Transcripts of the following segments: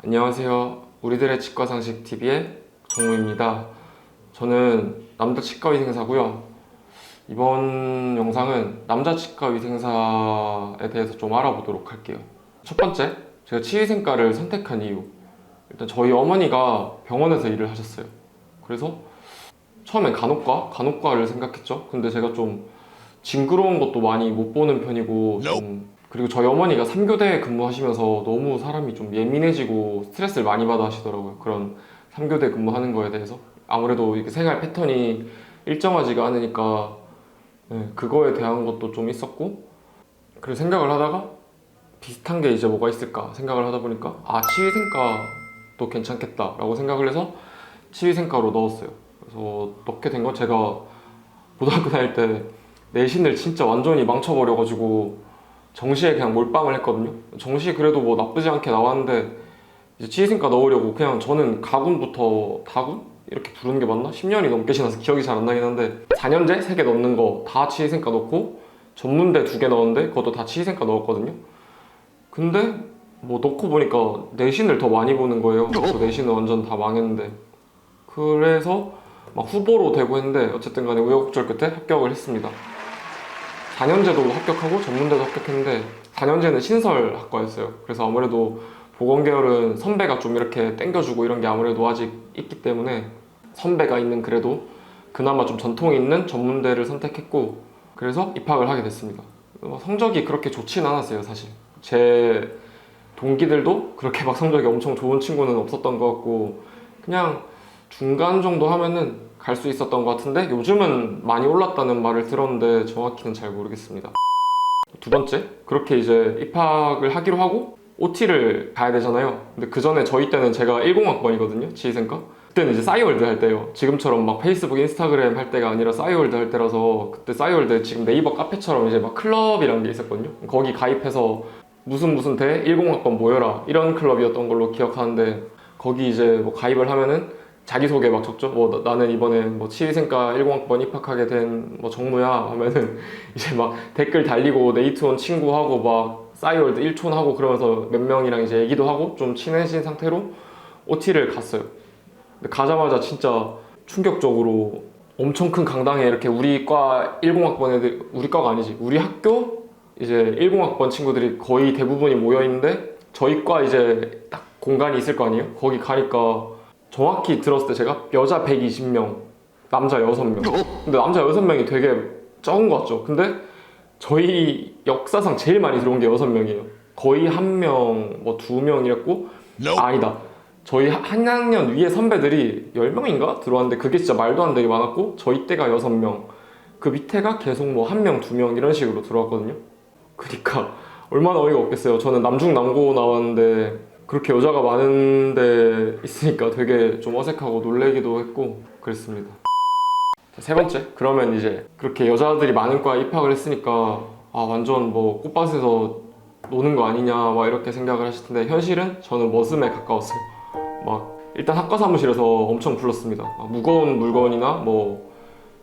안녕하세요. 우리들의 치과상식TV의 정우입니다. 저는 남자 치과위생사고요. 이번 영상은 남자 치과위생사에 대해서 좀 알아보도록 할게요. 첫 번째, 제가 치위생과를 선택한 이유. 일단 저희 어머니가 병원에서 일을 하셨어요. 그래서 처음엔 간혹과를 생각했죠. 근데 제가 좀 징그러운 것도 많이 못 보는 편이고 그리고 저희 어머니가 3교대 근무하시면서 너무 사람이 좀 예민해지고 스트레스를 많이 받아 하시더라고요. 그런 3교대 근무하는 거에 대해서. 아무래도 이게 생활 패턴이 일정하지가 않으니까 그거에 대한 것도 좀 있었고, 그리고 생각을 하다가 비슷한 게 이제 뭐가 있을까 생각을 하다 보니까 치위생과도 괜찮겠다라고 생각을 해서 치위생과로 넣었어요. 그래서 넣게 된 건 제가 고등학교 다닐 때 내신을 진짜 완전히 망쳐버려가지고 정시에 그냥 몰빵을 했거든요. 정시 그래도 뭐 나쁘지 않게 나왔는데 이제 치위생과 넣으려고 그냥 저는 가군부터 다군? 이렇게 부르는 게 맞나? 10년이 넘게 지나서 기억이 잘 안 나긴 한데 4년제 3개 넣는 거 다 치위생과 넣고 전문대 2개 넣었는데 그것도 다 치위생과 넣었거든요. 근데 뭐 넣고 보니까 내신을 더 많이 보는 거예요. 그래서 내신은 완전 다 망했는데, 그래서 막 후보로 되고 했는데 어쨌든 간에 우여곡절 끝에 합격을 했습니다. 4년제도 합격하고 전문대도 합격했는데 4년제는 신설학과였어요. 그래서 아무래도 보건계열은 선배가 좀 이렇게 땡겨주고 이런 게 아무래도 아직 있기 때문에 선배가 있는 그래도 그나마 좀 전통이 있는 전문대를 선택했고, 그래서 입학을 하게 됐습니다. 성적이 그렇게 좋진 않았어요. 사실 제 동기들도 그렇게 막 성적이 엄청 좋은 친구는 없었던 것 같고 그냥 중간 정도 하면은 갈 수 있었던 것 같은데 요즘은 많이 올랐다는 말을 들었는데 정확히는 잘 모르겠습니다. 두 번째, 그렇게 이제 입학을 하기로 하고 OT를 가야 되잖아요. 근데 그 전에 저희 때는 제가 10학번이거든요, 치위생과. 그때는 이제 싸이월드 할 때예요. 지금처럼 막 페이스북, 인스타그램 할 때가 아니라 싸이월드 할 때라서, 그때 싸이월드 지금 네이버 카페처럼 이제 막 클럽이란 게 있었거든요. 거기 가입해서 무슨 대 10학번 모여라 이런 클럽이었던 걸로 기억하는데, 거기 이제 뭐 가입을 하면은 자기소개 막 적죠. 뭐 나는 이번에 뭐 치위생과 10학번 입학하게 된 뭐 정무야 하면은 이제 막 댓글 달리고 네이트온 친구하고 막 싸이월드 1촌 하고 그러면서 몇 명이랑 이제 얘기도 하고 좀 친해진 상태로 OT를 갔어요. 근데 가자마자 진짜 충격적으로 엄청 큰 강당에 이렇게 우리 과 10학번 애들, 우리 과가 아니지, 우리 학교 이제 10학번 친구들이 거의 대부분이 모여 있는데 저희 과 이제 딱 공간이 있을 거 아니에요? 거기 가니까 정확히 들었을 때 제가 여자 120명, 남자 6명. 근데 남자 6명이 되게 적은 것 같죠? 근데 저희 역사상 제일 많이 들어온 게 6명이에요. 거의 1명, 뭐 2명 이랬고, 아니다. 저희 한 학년 위에 선배들이 10명인가 들어왔는데 그게 진짜 말도 안 되게 많았고, 저희 때가 6명. 그 밑에가 계속 뭐 1명, 2명 이런 식으로 들어왔거든요. 그러니까 얼마나 어이가 없겠어요. 저는 남중남고 나왔는데 그렇게 여자가 많은데 있으니까 되게 좀 어색하고 놀래기도 했고 그랬습니다. 세 번째, 그러면 이제 그렇게 여자들이 많은 과에 입학을 했으니까 완전 뭐 꽃밭에서 노는 거 아니냐 막 이렇게 생각을 하실 텐데, 현실은 저는 머슴에 가까웠어요. 막 일단 학과 사무실에서 엄청 불렀습니다. 무거운 물건이나 뭐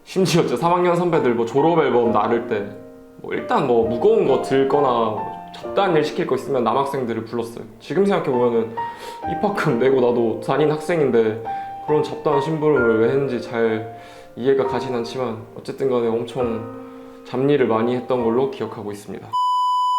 심지어 3학년 선배들 뭐 졸업 앨범 나를 때 뭐 일단 뭐 무거운 거 들거나 잡다한 일 시킬 거 있으면 남학생들을 불렀어요. 지금 생각해보면은 입학금 내고 나도 다닌 학생인데 그런 잡다한 심부름을 왜 했는지 잘 이해가 가진 않지만 어쨌든 간에 엄청 잡일을 많이 했던 걸로 기억하고 있습니다.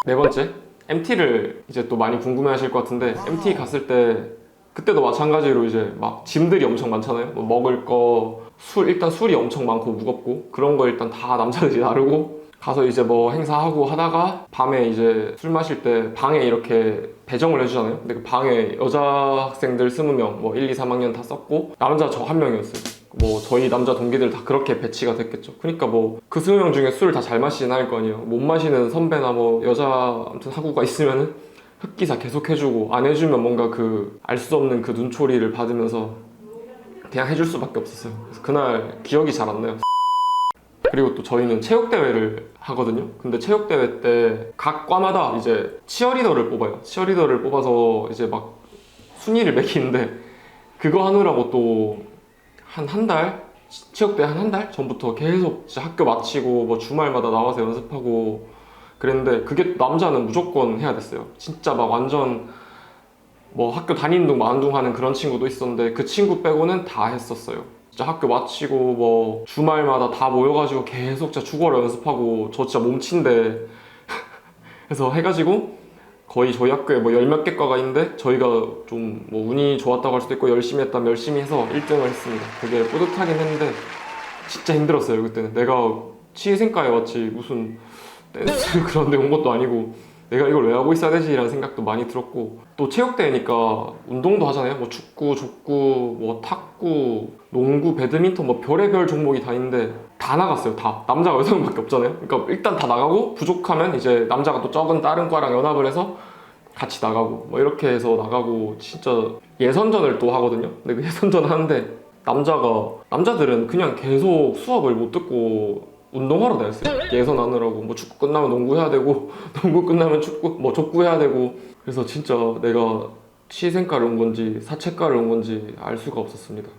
네 번째, MT를 이제 또 많이 궁금해 하실 것 같은데, MT 갔을 때 그때도 마찬가지로 이제 막 짐들이 엄청 많잖아요. 뭐 먹을 거, 일단 술이 엄청 많고 무겁고 그런 거 일단 다 남자들이 나르고 가서 이제 뭐 행사하고 하다가 밤에 이제 술 마실 때 방에 이렇게 배정을 해주잖아요. 근데 그 방에 여자 학생들 20명, 뭐 1, 2, 3학년 다 썼고 남자 저 한 명이었어요. 뭐 저희 남자 동기들 다 그렇게 배치가 됐겠죠. 그러니까 뭐 그 20명 중에 술을 다 잘 마시진 않을 거 아니에요. 못 마시는 선배나 뭐 여자 아무튼 학우가 있으면은 흑기사 계속 해주고, 안 해주면 뭔가 그 알 수 없는 그 눈초리를 받으면서 그냥 해줄 수밖에 없었어요. 그래서 그날 기억이 잘 안 나요. 그리고 또 저희는 체육대회를 하거든요. 근데 체육대회 때 각 과마다 이제 치어리더를 뽑아요. 치어리더를 뽑아서 이제 막 순위를 매기는데, 그거 하느라고 또 한 달? 체육대회 한 달 전부터 계속 진짜 학교 마치고 뭐 주말마다 나와서 연습하고 그랬는데, 그게 남자는 무조건 해야 됐어요. 진짜 막 완전 뭐 학교 다니는 둥 마는 둥 하는 그런 친구도 있었는데 그 친구 빼고는 다 했었어요. 진짜 학교 마치고 뭐 주말마다 다 모여가지고 계속 진짜 죽어라 연습하고 저 진짜 몸친데 해서 해가지고 거의 저희 학교에 뭐 열 몇 개 과가 있는데 저희가 좀 뭐 운이 좋았다고 할 수도 있고 열심히 했다면 열심히 해서 1등을 했습니다. 되게 뿌듯하긴 했는데 진짜 힘들었어요. 그때는 내가 취생과에 왔지 무슨 댄스 그런 데 온 것도 아니고 내가 이걸 왜 하고 있어야 되지? 라는 생각도 많이 들었고 또 체육대회니까 운동도 하잖아요. 뭐 축구, 족구, 뭐 탁구, 농구, 배드민턴 뭐 별의별 종목이 다 있는데 다 나갔어요. 다. 남자가 여성밖에 없잖아요. 그러니까 일단 다 나가고 부족하면 이제 남자가 또 적은 다른 과랑 연합을 해서 같이 나가고 뭐 이렇게 해서 나가고 진짜 예선전을 또 하거든요. 근데 그 예선전 하는데 남자들은 그냥 계속 수업을 못 듣고 운동하러 다녔어요. 예선하느라고 뭐 축구 끝나면 농구 해야 되고 농구 끝나면 축구 뭐 족구 해야 되고 그래서 진짜 내가 취생과를 온 건지 사채과를 온 건지 알 수가 없었습니다.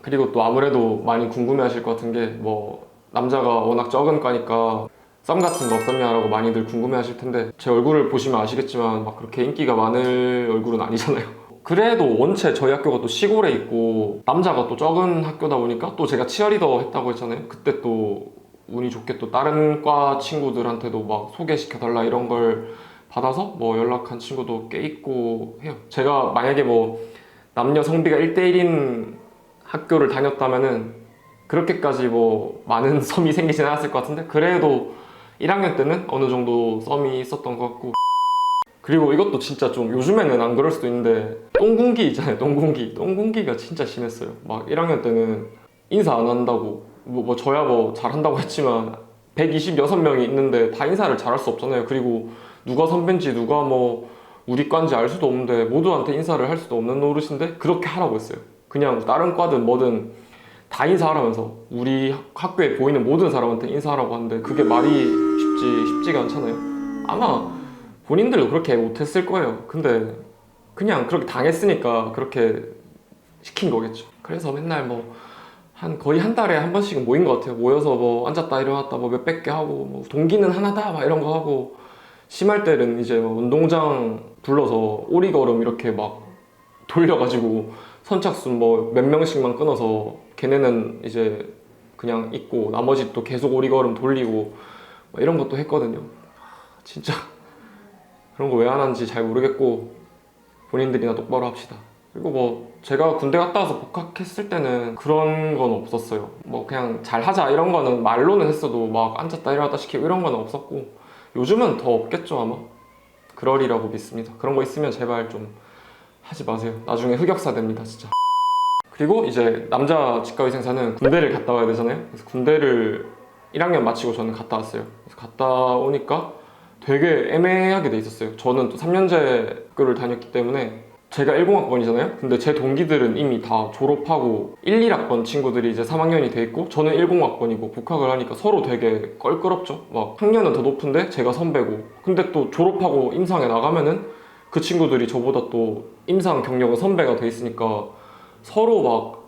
그리고 또 아무래도 많이 궁금해하실 것 같은 게 뭐 남자가 워낙 적은 과니까 썸 같은 거 없었냐라고 많이들 궁금해하실 텐데 제 얼굴을 보시면 아시겠지만 막 그렇게 인기가 많을 얼굴은 아니잖아요. 그래도 원체 저희 학교가 또 시골에 있고 남자가 또 적은 학교다 보니까 또 제가 치어리더 했다고 했잖아요. 그때 또 운이 좋게 또 다른 과 친구들한테도 막 소개시켜달라 이런 걸 받아서 뭐 연락한 친구도 꽤 있고 해요. 제가 만약에 뭐 남녀 성비가 1대1인 학교를 다녔다면은 그렇게까지 뭐 많은 썸이 생기진 않았을 것 같은데 그래도 1학년 때는 어느 정도 썸이 있었던 것 같고 그리고 이것도 진짜 좀 요즘에는 안 그럴 수도 있는데 똥군기 있잖아요. 똥군기가 진짜 심했어요. 막 1학년 때는 인사 안 한다고 뭐 저야 뭐 잘한다고 했지만 126명이 있는데 다 인사를 잘할 수 없잖아요. 그리고 누가 선배인지 누가 뭐 우리 과인지 알 수도 없는데 모두한테 인사를 할 수도 없는 노릇인데 그렇게 하라고 했어요. 그냥 다른 과든 뭐든 다 인사하라면서 우리 학교에 보이는 모든 사람한테 인사하라고 하는데 그게 말이 쉽지가 않잖아요. 아마 본인들도 그렇게 못했을 거예요. 근데 그냥 그렇게 당했으니까 그렇게 시킨 거겠죠. 그래서 맨날 뭐 거의 한 달에 한 번씩은 모인 것 같아요. 모여서 뭐 앉았다 일어났다 뭐 몇백 개 하고 뭐 동기는 하나다 막 이런 거 하고 심할 때는 이제 뭐 운동장 불러서 오리걸음 이렇게 막 돌려가지고 선착순 뭐 몇 명씩만 끊어서 걔네는 이제 그냥 있고 나머지 또 계속 오리걸음 돌리고 뭐 이런 것도 했거든요. 진짜 그런 거 왜 안 하는지 잘 모르겠고 본인들이나 똑바로 합시다. 그리고 뭐 제가 군대 갔다 와서 복학했을 때는 그런 건 없었어요. 뭐 그냥 잘하자 이런 거는 말로는 했어도 막 앉았다 일어났다 시키고 이런 건 없었고 요즘은 더 없겠죠 아마. 그러리라고 믿습니다. 그런 거 있으면 제발 좀 하지 마세요. 나중에 흑역사 됩니다 진짜. 그리고 이제 남자 치과의생사는 군대를 갔다 와야 되잖아요. 그래서 군대를 1학년 마치고 저는 갔다 왔어요. 그래서 갔다 오니까 되게 애매하게 돼 있었어요. 저는 또 3년제 학교를 다녔기 때문에 제가 10학번이잖아요. 근데 제 동기들은 이미 다 졸업하고 1, 2학번 친구들이 이제 3학년이 돼 있고 저는 10학번이고 복학을 하니까 서로 되게 껄끄럽죠. 막 학년은 더 높은데 제가 선배고 근데 또 졸업하고 임상에 나가면은 그 친구들이 저보다 또 임상 경력은 선배가 돼 있으니까 서로 막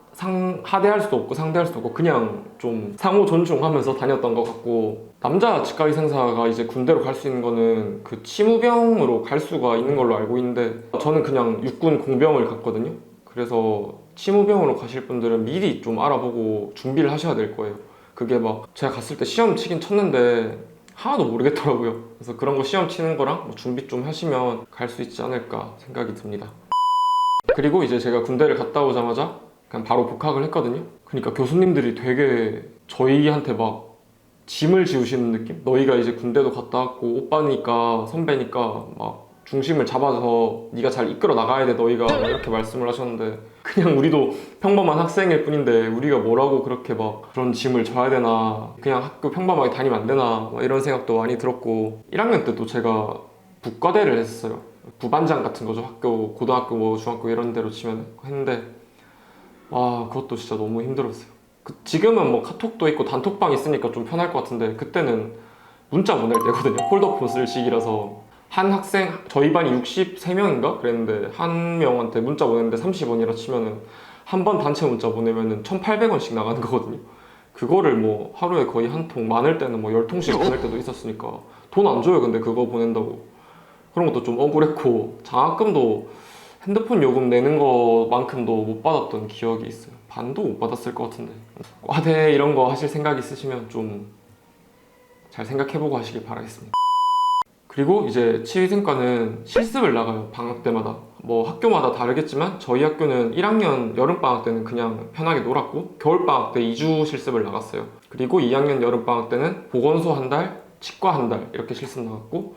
하대할 수도 없고 상대할 수도 없고 그냥 좀 상호 존중하면서 다녔던 것 같고 남자 치과의생사가 이제 군대로 갈 수 있는 거는 그 치무병으로 갈 수가 있는 걸로 알고 있는데 저는 그냥 육군 공병을 갔거든요. 그래서 치무병으로 가실 분들은 미리 좀 알아보고 준비를 하셔야 될 거예요. 그게 막 제가 갔을 때 시험 치긴 쳤는데 하나도 모르겠더라고요. 그래서 그런 거 시험 치는 거랑 뭐 준비 좀 하시면 갈 수 있지 않을까 생각이 듭니다. 그리고 이제 제가 군대를 갔다 오자마자 그냥 바로 복학을 했거든요. 그러니까 교수님들이 되게 저희한테 막 짐을 지우시는 느낌? 너희가 이제 군대도 갔다 왔고 오빠니까 선배니까 막 중심을 잡아서 네가 잘 이끌어 나가야 돼 너희가 막 이렇게 말씀을 하셨는데 그냥 우리도 평범한 학생일 뿐인데 우리가 뭐라고 그렇게 막 그런 짐을 져야 되나 그냥 학교 평범하게 다니면 안 되나 막 이런 생각도 많이 들었고 1학년 때 또 제가 북과대를 했어요. 부반장 같은 거죠. 학교 고등학교 뭐 중학교 이런 데로 치면 했는데 그것도 진짜 너무 힘들었어요. 지금은 뭐 카톡도 있고 단톡방 있으니까 좀 편할 것 같은데 그때는 문자 보낼 때거든요. 폴더폰 쓸 시기라서 한 학생 저희 반이 63명인가 그랬는데 한 명한테 문자 보냈는데 30원이라 치면은 한 번 단체 문자 보내면은 1,800원씩 나가는 거거든요. 그거를 뭐 하루에 거의 한 통 많을 때는 뭐 10통씩 보낼 때도 있었으니까 돈 안 줘요. 근데 그거 보낸다고 그런 것도 좀 억울했고 장학금도 핸드폰 요금 내는 것만큼도 못 받았던 기억이 있어요. 반도 못 받았을 것 같은데. 과대 이런 거 하실 생각 있으시면 좀 잘 생각해보고 하시길 바라겠습니다. 그리고 이제 치위생과는 실습을 나가요. 방학 때마다. 뭐 학교마다 다르겠지만 저희 학교는 1학년 여름방학 때는 그냥 편하게 놀았고 겨울방학 때 2주 실습을 나갔어요. 그리고 2학년 여름방학 때는 보건소 한 달, 치과 한 달 이렇게 실습 나갔고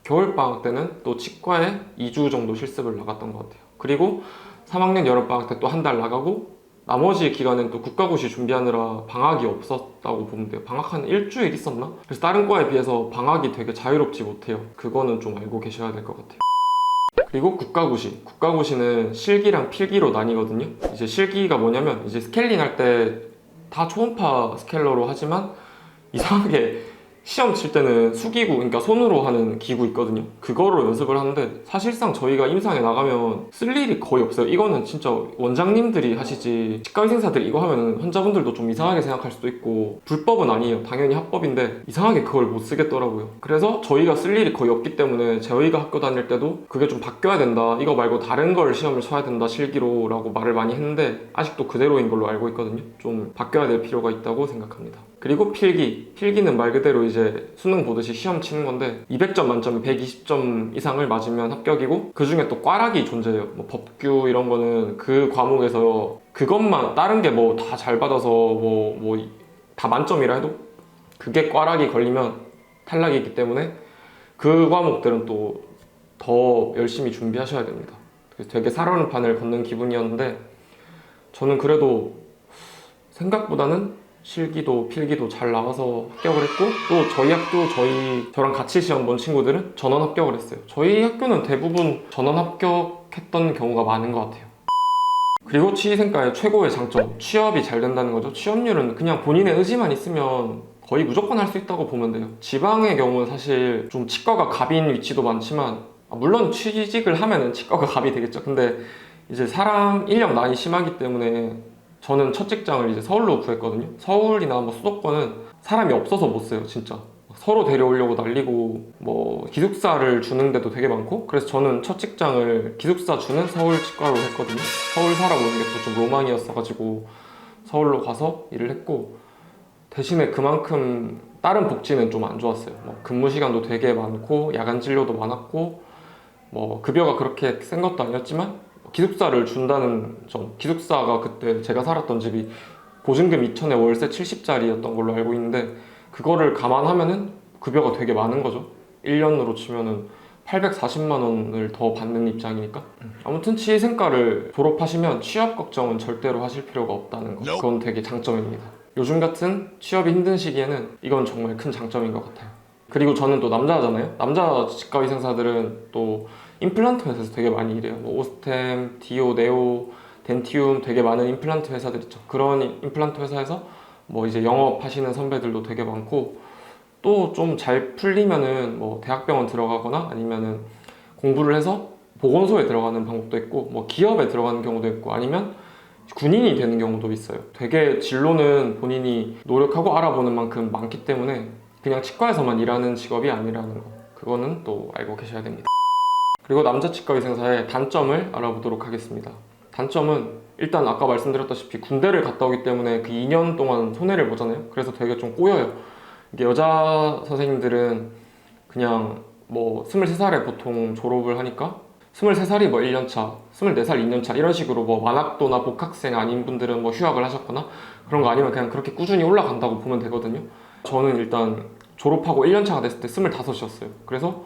겨울방학 때는 또 치과에 2주 정도 실습을 나갔던 것 같아요. 그리고 3학년 여름방학 때 또 한 달 나가고 나머지 기간은 또 국가고시 준비하느라 방학이 없었다고 보면 돼요. 방학 한 일주일 있었나? 그래서 다른 과에 비해서 방학이 되게 자유롭지 못해요. 그거는 좀 알고 계셔야 될 것 같아요. 그리고 국가고시는 실기랑 필기로 나뉘거든요. 이제 실기가 뭐냐면 이제 스케일링 할 때 다 초음파 스케일러로 하지만 이상하게 시험 칠 때는 수기구, 그러니까 손으로 하는 기구 있거든요. 그거로 연습을 하는데 사실상 저희가 임상에 나가면 쓸 일이 거의 없어요. 이거는 진짜 원장님들이 하시지 치과의생사들이 이거 하면 환자분들도 좀 이상하게 생각할 수도 있고 불법은 아니에요. 당연히 합법인데 이상하게 그걸 못 쓰겠더라고요. 그래서 저희가 쓸 일이 거의 없기 때문에 저희가 학교 다닐 때도 그게 좀 바뀌어야 된다. 이거 말고 다른 걸 시험을 쳐야 된다 실기로 라고 말을 많이 했는데 아직도 그대로인 걸로 알고 있거든요. 좀 바뀌어야 될 필요가 있다고 생각합니다. 그리고 필기는 말 그대로 이제 수능 보듯이 시험 치는 건데 200점 만점에 120점 이상을 맞으면 합격이고 그 중에 또 꽈락이 존재해요. 뭐 법규 이런 거는 그 과목에서 그것만 다른 게 뭐 다 잘 받아서 뭐 다 만점이라 해도 그게 꽈락이 걸리면 탈락이기 때문에 그 과목들은 또 더 열심히 준비하셔야 됩니다. 그래서 되게 살얼음 판을 걷는 기분이었는데 저는 그래도 생각보다는 실기도 필기도 잘 나와서 합격을 했고 또 저희 학교 저랑 같이 시험 본 친구들은 전원 합격을 했어요. 저희 학교는 대부분 전원 합격했던 경우가 많은 것 같아요. 그리고 치위생과의 최고의 장점, 취업이 잘 된다는 거죠. 취업률은 그냥 본인의 의지만 있으면 거의 무조건 할 수 있다고 보면 돼요. 지방의 경우는 사실 좀 치과가 갑인 위치도 많지만 물론 취직을 하면은 치과가 갑이 되겠죠. 근데 이제 사람 인력 난이 심하기 때문에 저는 첫 직장을 이제 서울로 구했거든요. 서울이나 뭐 수도권은 사람이 없어서 못 써요, 진짜. 서로 데려오려고 난리고 뭐 기숙사를 주는 데도 되게 많고 그래서 저는 첫 직장을 기숙사 주는 서울 치과로 했거든요. 서울 살아보는 게 또 좀 로망이었어가지고 서울로 가서 일을 했고 대신에 그만큼 다른 복지는 좀 안 좋았어요. 뭐 근무 시간도 되게 많고 야간 진료도 많았고 뭐 급여가 그렇게 센 것도 아니었지만 기숙사를 준다는 점, 기숙사가 그때 제가 살았던 집이 보증금 2,000에 월세 70짜리였던 걸로 알고 있는데 그거를 감안하면은 급여가 되게 많은 거죠. 1년으로 치면은 840만 원을 더 받는 입장이니까. 아무튼 치위생과를 졸업하시면 취업 걱정은 절대로 하실 필요가 없다는 거. 그건 되게 장점입니다. 요즘 같은 취업이 힘든 시기에는 이건 정말 큰 장점인 것 같아요. 그리고 저는 또 남자잖아요. 남자 치과의생사들은 또 임플란트 회사에서 되게 많이 일해요. 뭐 오스템, 디오, 네오, 덴티움 되게 많은 임플란트 회사들 있죠. 그런 임플란트 회사에서 뭐 이제 영업하시는 선배들도 되게 많고 또 좀 잘 풀리면은 뭐 대학병원 들어가거나 아니면은 공부를 해서 보건소에 들어가는 방법도 있고 뭐 기업에 들어가는 경우도 있고 아니면 군인이 되는 경우도 있어요. 되게 진로는 본인이 노력하고 알아보는 만큼 많기 때문에 그냥 치과에서만 일하는 직업이 아니라는 거 그거는 또 알고 계셔야 됩니다. 그리고 남자 치과의생사의 단점을 알아보도록 하겠습니다. 단점은 일단 아까 말씀드렸다시피 군대를 갔다 오기 때문에 그 2년 동안 손해를 보잖아요. 그래서 되게 좀 꼬여요. 이게 여자 선생님들은 그냥 뭐 23살에 보통 졸업을 하니까 23살이 뭐 1년차, 24살 2년차 이런 식으로 뭐 만학도나 복학생 아닌 분들은 뭐 휴학을 하셨거나 그런 거 아니면 그냥 그렇게 꾸준히 올라간다고 보면 되거든요. 저는 일단 졸업하고 1년차가 됐을 때 25이었어요. 그래서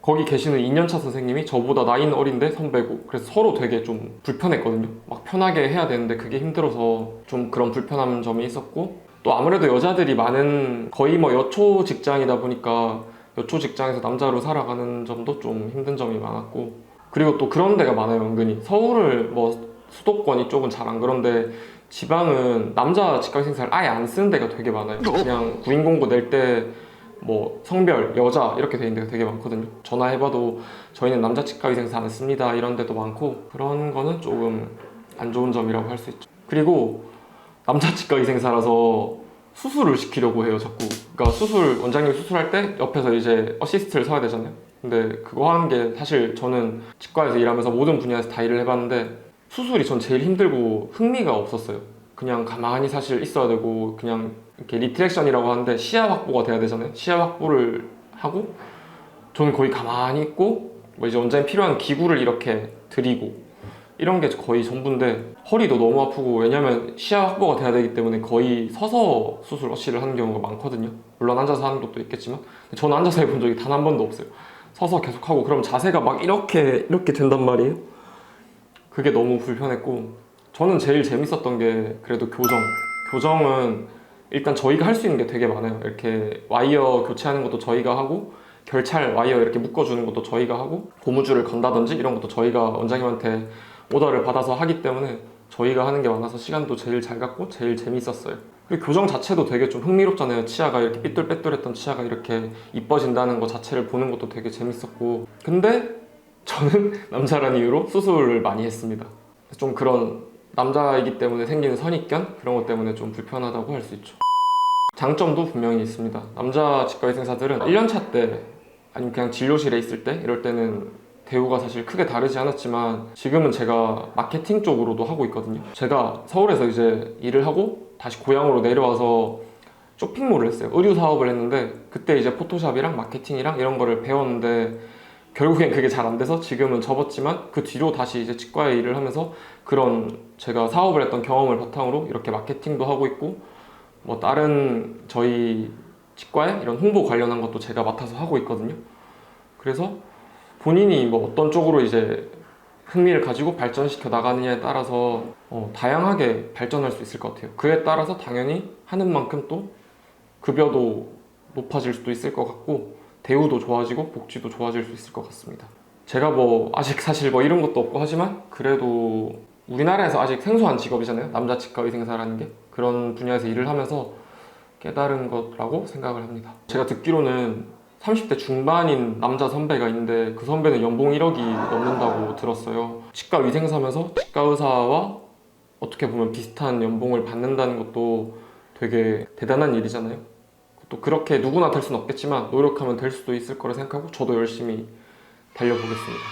거기 계시는 2년차 선생님이 저보다 나이는 어린데 선배고 그래서 서로 되게 좀 불편했거든요. 막 편하게 해야 되는데 그게 힘들어서 좀 그런 불편한 점이 있었고 또 아무래도 여자들이 많은 거의 뭐 여초 직장이다 보니까 여초 직장에서 남자로 살아가는 점도 좀 힘든 점이 많았고 그리고 또 그런 데가 많아요. 은근히 서울을 뭐 수도권 이쪽은 잘 안 그런데 지방은 남자 치과의생사를 아예 안 쓰는 데가 되게 많아요. 그냥 구인공고 낼 때 뭐 성별, 여자 이렇게 돼 있는 데가 되게 많거든요. 전화해봐도 저희는 남자 치과의생사 안 씁니다 이런 데도 많고 그런 거는 조금 안 좋은 점이라고 할 수 있죠. 그리고 남자 치과의생사라서 수술을 시키려고 해요 자꾸. 그러니까 원장님 수술할 때 옆에서 이제 어시스트를 서야 되잖아요. 근데 그거 하는 게 사실 저는 치과에서 일하면서 모든 분야에서 다 일을 해봤는데 수술이 전 제일 힘들고 흥미가 없었어요. 그냥 가만히 사실 있어야 되고 그냥 이렇게 리트랙션이라고 하는데 시야 확보가 돼야 되잖아요. 시야 확보를 하고 저는 거의 가만히 있고 뭐 이제 원장님 필요한 기구를 이렇게 드리고 이런 게 거의 전부인데 허리도 너무 아프고 왜냐면 시야 확보가 돼야 되기 때문에 거의 서서 수술 어시를 하는 경우가 많거든요. 물론 앉아서 하는 것도 있겠지만 저는 앉아서 해본 적이 단 한 번도 없어요. 서서 계속 하고 그럼 자세가 막 이렇게 된단 말이에요. 그게 너무 불편했고 저는 제일 재밌었던 게 그래도 교정은 일단 저희가 할 수 있는 게 되게 많아요. 이렇게 와이어 교체하는 것도 저희가 하고 결찰 와이어 이렇게 묶어주는 것도 저희가 하고 고무줄을 건다든지 이런 것도 저희가 원장님한테 오더를 받아서 하기 때문에 저희가 하는 게 많아서 시간도 제일 잘 갔고 제일 재밌었어요. 그리고 교정 자체도 되게 좀 흥미롭잖아요. 치아가 이렇게 삐뚤빼뚤했던 치아가 이렇게 이뻐진다는 것 자체를 보는 것도 되게 재밌었고 근데 저는 남자라는 이유로 수술을 많이 했습니다. 좀 그런 남자이기 때문에 생기는 선입견 그런 것 때문에 좀 불편하다고 할 수 있죠. 장점도 분명히 있습니다. 남자 치과의생사들은 1년차 때 아니면 그냥 진료실에 있을 때 이럴 때는 대우가 사실 크게 다르지 않았지만 지금은 제가 마케팅 쪽으로도 하고 있거든요. 제가 서울에서 이제 일을 하고 다시 고향으로 내려와서 쇼핑몰을 했어요. 의류 사업을 했는데 그때 이제 포토샵이랑 마케팅이랑 이런 거를 배웠는데 결국엔 그게 잘 안 돼서 지금은 접었지만 그 뒤로 다시 이제 치과에 일을 하면서 그런 제가 사업을 했던 경험을 바탕으로 이렇게 마케팅도 하고 있고 뭐 다른 저희 치과에 이런 홍보 관련한 것도 제가 맡아서 하고 있거든요. 그래서 본인이 뭐 어떤 쪽으로 이제 흥미를 가지고 발전시켜 나가느냐에 따라서 다양하게 발전할 수 있을 것 같아요. 그에 따라서 당연히 하는 만큼 또 급여도 높아질 수도 있을 것 같고 대우도 좋아지고 복지도 좋아질 수 있을 것 같습니다. 제가 뭐 아직 사실 뭐 이런 것도 없고 하지만 그래도 우리나라에서 아직 생소한 직업이잖아요. 남자 치과 의생사라는 게 그런 분야에서 일을 하면서 깨달은 거라고 생각을 합니다. 제가 듣기로는 30대 중반인 남자 선배가 있는데 그 선배는 연봉 1억이 넘는다고 들었어요. 치과 위생사면서 치과 의사와 어떻게 보면 비슷한 연봉을 받는다는 것도 되게 대단한 일이잖아요. 또 그렇게 누구나 될 수는 없겠지만 노력하면 될 수도 있을 거라 생각하고 저도 열심히 달려보겠습니다.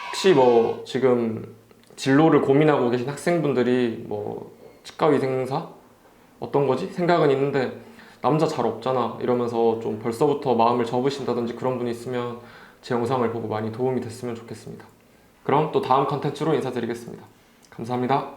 혹시 뭐 지금 진로를 고민하고 계신 학생분들이 뭐 치과위생사 어떤 거지? 생각은 있는데 남자 잘 없잖아 이러면서 좀 벌써부터 마음을 접으신다든지 그런 분이 있으면 제 영상을 보고 많이 도움이 됐으면 좋겠습니다. 그럼 또 다음 컨텐츠로 인사드리겠습니다. 감사합니다.